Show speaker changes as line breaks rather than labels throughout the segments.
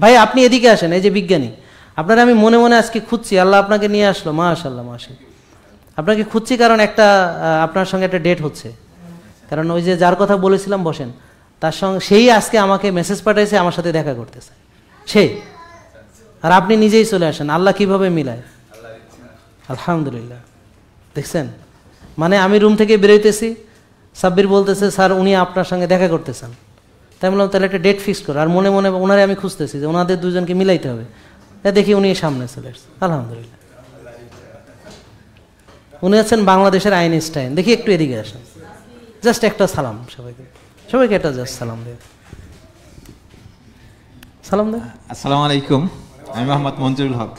ভাই আপনি এদিকে আসেন, এই যে বিজ্ঞানী, আপনারা আমি মনে মনে আজকে খুঁজছি, আল্লাহ আপনাকে নিয়ে আসলো, মাশাআল্লাহ মাশাআল্লাহ। আপনাকে খুঁজছি কারণ একটা আপনার সঙ্গে একটা ডেট হচ্ছে, কারণ ওই যে যার কথা বলেছিলাম বসেন, তার সঙ্গে সেই আজকে আমাকে মেসেজ পাঠাইছে আমার সাথে দেখা করতেছে সেই, আর আপনি নিজেই চলে আসেন। আল্লাহ কিভাবে মিলায়, আলহামদুলিল্লাহ। দেখছেন, মানে আমি রুম থেকে বেরোইতেছি, সাব্বির বলতেছে স্যার উনি আপনার সঙ্গে দেখা করতেছেন। তাই বললাম তাহলে একটা ডেট ফিক্স করো, আর মনে মনে ওনারে আমি খুঁজতেছি যে ওনাদের দুজনকে মিলাইতে হবে। দেখি উনি সামনে চলে আসছে, আলহামদুলিল্লাহ। উনি আছেন বাংলাদেশের আইনস্টাইন। দেখি একটু এদিকে আসেন, জাস্ট একটা সালাম সবাইকে, সবাইকে একটা জাস্ট সালাম দেয়, সালাম দেয়।
আসসালামু আলাইকুম, আমি মোহাম্মদ মঞ্জুরুল হক।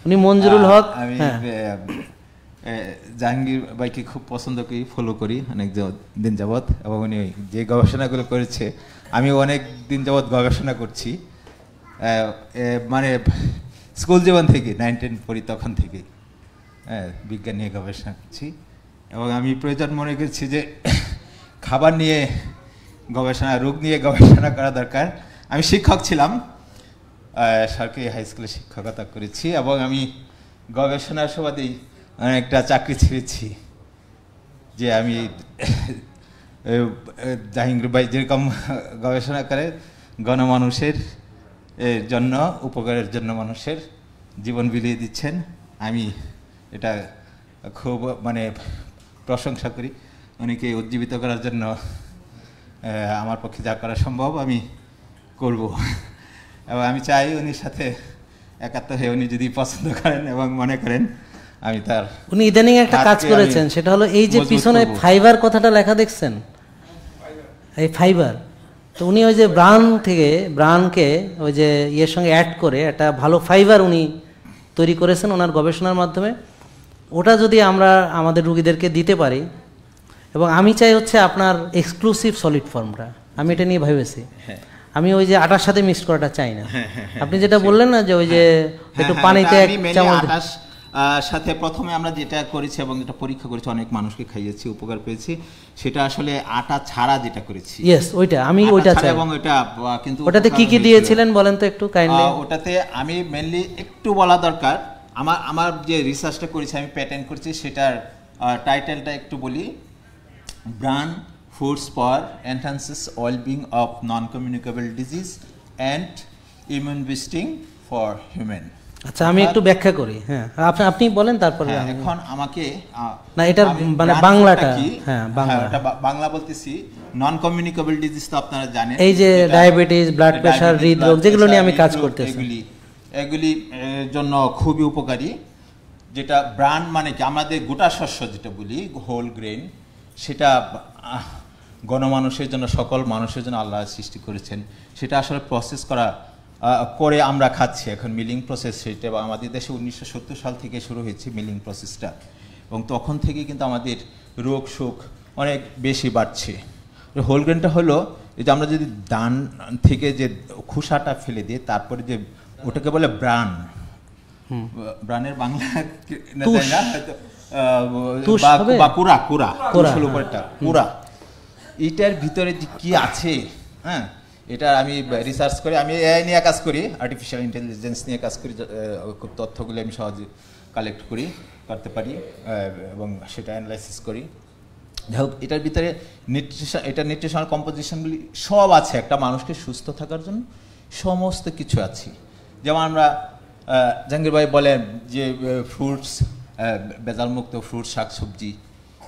উনি মঞ্জুরুল হক।
আমি জাহাঙ্গীর ভাইকে খুব পছন্দ করি, ফলো করি অনেক দিন যাবৎ, এবং উনি যে গবেষণাগুলো করেছে আমি অনেক দিন যাবৎ গবেষণা করছি, মানে স্কুল জীবন থেকে 9-10 পড়ি তখন থেকে বিজ্ঞান নিয়ে গবেষণা করছি। এবং আমি প্রয়োজন মনে করছি যে খাবার নিয়ে গবেষণা, রোগ নিয়ে গবেষণা করা দরকার। আমি শিক্ষক ছিলাম, সরকারি হাই স্কুলে শিক্ষকতা করেছি, এবং আমি গবেষণার সুবাদেই অনেকটা চাকরি ছেড়েছি। যে আমি জাহাঙ্গীর ভাই যেরকম গবেষণা করে গণমানুষের জন্য, উপকারের জন্য মানুষের জীবন বিলিয়ে দিচ্ছেন, আমি এটা খুব মানে প্রশংসা করি। উনিকে উজ্জীবিত করার জন্য আমার পক্ষে যা করা সম্ভব আমি করব, এবং আমি চাই উনির সাথে একাত্ম হয়ে উনি যদি পছন্দ করেন এবং মনে করেন আমি তার।
উনি ইদানিং একটা কাজ করেছেন, সেটা হলো এই যে পিছনে ফাইবার কথাটা লেখা দেখছেন, এই ফাইবার, তো উনি ওই যে ব্রানকে ওই যে ইয়ের সঙ্গে অ্যাড করে একটা ভালো ফাইবার উনি তৈরি করেছেন ওনার গবেষণার মাধ্যমে। ওটা যদি আমরা আমাদের রুগীদেরকে দিতে পারি, এবং আমি চাই হচ্ছে আপনার এক্সক্লুসিভ সলিড ফর্মটা, আমি এটা নিয়ে ভেবেছি। আমি ওই যে আটার সাথে মিক্স করাটা চাই না। আপনি যেটা বললেন না যে ওই যে একটু পানিতে এক চামচ
সাথে প্রথমে আমরা যেটা করেছি এবং যেটা পরীক্ষা করেছি, অনেক মানুষকে খাইয়েছি, উপকার পেয়েছি, সেটা আসলে আটা ছাড়া যেটা করেছি।
ইয়েস, ওইটা আমি ওইটা চাই।
এবং এটা কিন্তু
ওটাতে কি কি দিয়েছিলেন বলেন তো একটু কাইন্ডলি।
ওটাতে আমি মেইনলি একটু বলা দরকার, আমার যে রিসার্চটা করেছি, আমি প্যাটেন্ট করছি, সেটার টাইটেলটা একটু বলি। Bran foods for enhances wellbeing of non communicable disease and immune boosting for human.
আচ্ছা, আমি একটু ব্যাখ্যা করি। হ্যাঁ, আপনি বলেন তারপরে।
এখন আমাকে
না, এটার মানে বাংলাটা, হ্যাঁ
বাংলা বলতেছি। নন কমিউনিকেবল ডিজিজ তো আপনারা জানেন,
এই যে ডায়াবেটিস, ব্লাড প্রেশার, হৃদরোগ, যেগুলো নিয়ে আমি কাজ করতেছি,
এগুলি জন্য খুবই উপকারী। যেটা ব্রান মানে কি, আমাদের গোটা শস্য যেটা বলি, হোল গ্রেন, সেটা গণমানুষের জন্য, সকল মানুষের জন্য আল্লাহ সৃষ্টি করেছেন। সেটা আসলে প্রসেস করে আমরা খাচ্ছি এখন, মিলিং প্রসেস। সেটা আমাদের দেশে 1970 সাল থেকে শুরু হয়েছে মিলিং প্রসেসটা, এবং তখন থেকে কিন্তু আমাদের রোগ শোক অনেক বেশি বাড়ছে। হোল গ্রেনটা হলো এই যে আমরা যদি ধান থেকে যে খোসাটা ফেলে দিই, তারপরে যে ওটাকে বলে ব্রান। ব্রানের বাংলা কুড়া, এটার ভিতরে যে কি আছে, হ্যাঁ, এটা আমি রিসার্চ করি, আমি এআই নিয়ে কাজ করি, আর্টিফিশিয়াল ইন্টেলিজেন্স নিয়ে কাজ করি। খুব তথ্যগুলো আমি সহজে কালেক্ট করতে পারি এবং সেটা অ্যানালাইসিস করি। যাই হোক, এটার ভিতরে নিউট্রিশনাল কম্পোজিশনগুলি সব আছে, একটা মানুষকে সুস্থ থাকার জন্য সমস্ত কিছু আছে। যেমন আমরা জাহাঙ্গীর ভাই বলেন যে ফ্রুটস, ভেজালমুক্ত ফ্রুটস, শাকসবজি,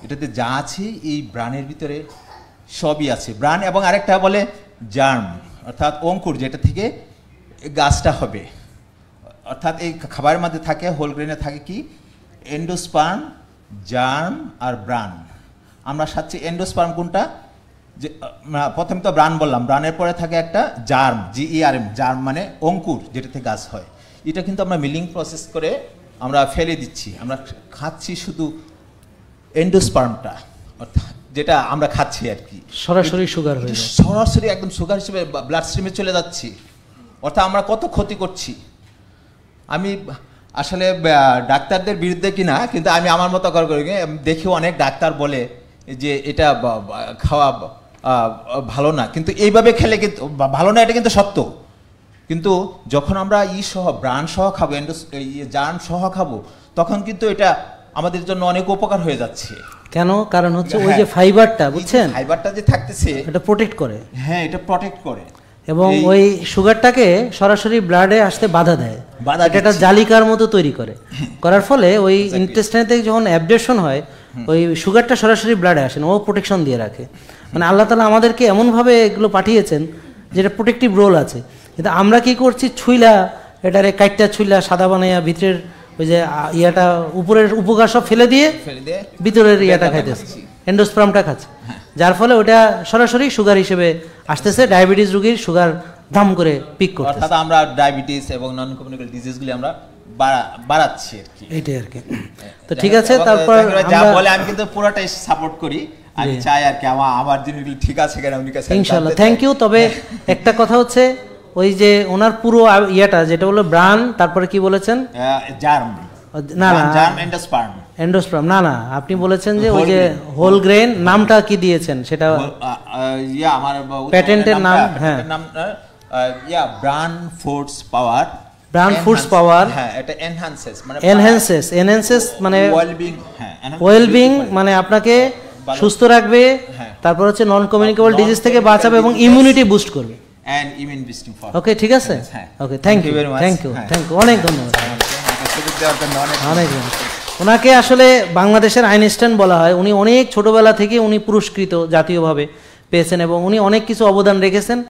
এটাতে যা আছে এই ব্রানের ভিতরে সবই আছে। ব্রান এবং আরেকটা বলে জার্ম, অর্থাৎ অঙ্কুর, যেটা থেকে গাছটা হবে। অর্থাৎ এই খাবারের মধ্যে থাকে, হোল গ্রেনে থাকে কি, এন্ডোস্পার্ম, জার্ম আর ব্রান। আমরা খাচ্ছি এন্ডোস্পার্ম কোনটা, যে প্রথমে তো ব্রান বললাম, ব্রানের পরে থাকে একটা জার্ম, GERM, জার্ম মানে অঙ্কুর, যেটা থেকে গাছ হয়। এটা কিন্তু আমরা মিলিং প্রসেস করে আমরা ফেলে দিচ্ছি, আমরা খাচ্ছি শুধু এন্ডোস্পার্মটা, অর্থাৎ যেটা আমরা খাচ্ছি আর কি,
সরাসরি সুগার হয়ে যায়,
সরাসরি একদম সুগার হিসেবে ব্লাড স্ট্রিমে চলে যাচ্ছি। অর্থাৎ আমরা কত ক্ষতি করছি। আমি আসলে ডাক্তারদের বিরুদ্ধে কিনা, কিন্তু আমি আমার মতো করে দেখি অনেক ডাক্তার বলে যে এটা খাওয়া ভালো না, কিন্তু এইভাবে খেলে কিন্তু ভালো না, এটা কিন্তু সত্য। কিন্তু যখন আমরা সহ ব্রাণ সহ খাবো জার্ম সহ খাবো তখন কিন্তু এটা আমাদের জন্য অনেক উপকার হয়ে যাচ্ছে।
কেন? কারণ হচ্ছে ওই যে ফাইবারটা, বুঝছেন,
ফাইবারটা যে থাকতেছে
এটা প্রোটেক্ট করে।
হ্যাঁ, এটা প্রোটেক্ট করে
এবং ওই সুগারটাকে সরাসরি ব্লাডে আসতে বাধা দেয়,
বাধা
এটা একটা জালিকার মতো তৈরি করে, করার ফলে ওই ইন্টেস্টাইনে থেকে যখন অ্যাবজর্পশন হয় ওই সুগারটা সরাসরি ব্লাডে আসে না, ও প্রোটেকশন দিয়ে রাখে। মানে আল্লাহ তাআলা আমাদেরকে এমনভাবে এগুলো পাঠিয়েছেন যেটা প্রোটেক্টিভ রোল আছে। কিন্তু আমরা কি করছি, ছুইলা এটারে কাইটটা ছুইলা সাদা বানাইয়া ভিতরের ওই যে ইয়াটা উপরের উপকার সব ফেলে দিয়ে ভিতরের ইয়াটা খাইতেছে, এন্ডোস্পার্মটা খাচ্ছে, যার ফলে ওটা সরাসরি সুগার হিসেবে আসতেছে, ডায়াবেটিস রোগীর সুগার দাম করে পিক করতেছে।
অর্থাৎ আমরা ডায়াবেটিস এবং নন কমিউনিকেবল ডিজিজগুলি আমরা বাড়াচ্ছি আর কি,
এটাই আর কি। তো ঠিক আছে, তারপর
যা বলে আমি কিন্তু পুরোটাই সাপোর্ট করি, আমি চাই আর কি আমার জিনিসগুলি ঠিক আছে কিনা উনি কাছে
ইনশাআল্লাহ। Thank you. তবে একটা কথা হচ্ছে ওই যে ওনার পুরো ইয়াটা যেটা হলো ব্রান, তারপরে কি বলেছেন,
জার্ম,
না না
জার্ম এন্ডোস্পার্ম,
এন্ডোস্পার্ম, না না আপনি বলেছেন যে ওই যে হোল গ্রেন, নামটা কি দিয়েছেন সেটা
আমার
প্যাটেন্টের নাম, হ্যাঁ
ব্রান ফুডস পাওয়ার,
ব্রান ফুডস পাওয়ার,
হ্যাঁ এটা এনহান্সেস
মানে
ওয়েলবিং, হ্যাঁ
ওয়েলবিং মানে আপনাকে সুস্থ রাখবে, তারপর হচ্ছে নন কমিউনিকেবল ডিজিজ থেকে বাঁচাবে এবং ইমিউনিটি বুস্ট করবে।
and immune boosting for
ওকে, ঠিক আছে, ওকে, থ্যাংক ইউ, থ্যাংক ইউ, অনেক ধন্যবাদ, অনেক ধন্যবাদ। ওনাকে আসলে বাংলাদেশের আইনস্টাইন বলা হয়। উনি অনেক ছোটবেলা থেকে উনি পুরস্কৃত জাতীয়ভাবে পেয়েছেন এবং উনি অনেক কিছু অবদান রেখেছেন।